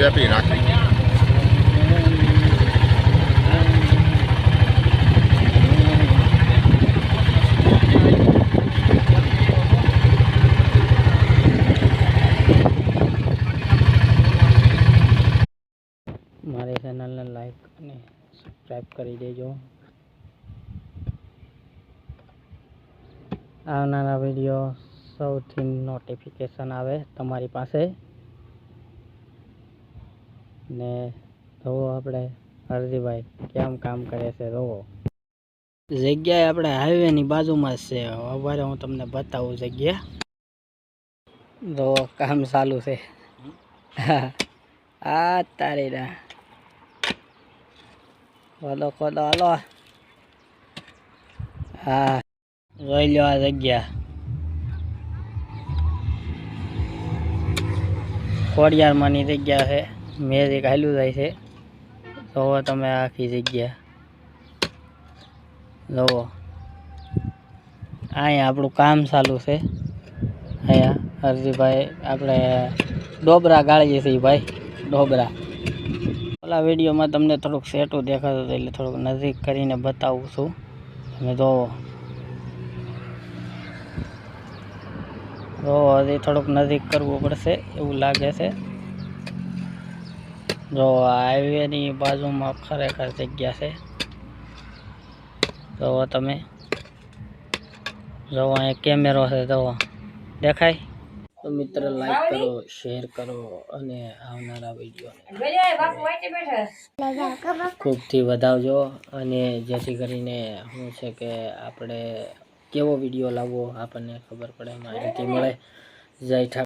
ચેપી નાખી. મારી ચેનલને લાઈક અને સબસ્ક્રાઈબ કરી દેજો. આવનારા વિડીયો સૌથી નોટિફિકેશન આવે તમારી પાસે. ને જોવો આપણે હરજીભાઈ કેમ કામ કરે છે. જોવો જગ્યાએ આપણે હાઈવેની બાજુમાં જ છે. હવે હું તમને બતાવું જગ્યા. જોવો કામ ચાલુ છે. આ તારી ના ખોલો ખોલો હાલો. હા જોઈ લો આ જગ્યા. ખોડિયારમાંની જગ્યા છે. મેજિક હાલ્યું જાય છે. જોવો તમે આખી જગ્યા જોવો. અહીંયા આપણું કામ ચાલુ છે. અહીંયા હરજીભાઈ આપણે ડોબરા ગાળીએ છીએ ભાઈ. ડોબરા ઓલા વિડીયોમાં તમને થોડુંક સેટું દેખાતું હતું એટલે થોડુંક નજીક કરીને બતાવું છું. તમે જોવો હજી થોડુંક નજીક કરવું પડશે એવું લાગે છે. જો હાઈવેની બાજુમાં ખરેખર જગ્યા છે. જોવો તમે જોવો અહીંયા કેમેરો છે. જોવો દેખાય તો મિત્ર લાઈક કરો, શેર કરો અને આવનારા વિડીયો ખૂબથી વધાવજો. અને જેથી કરીને શું છે કે આપણે કેવો વિડીયો લાવવો આપણને ખબર પડે, માહિતી મળે. જય ઠાકર.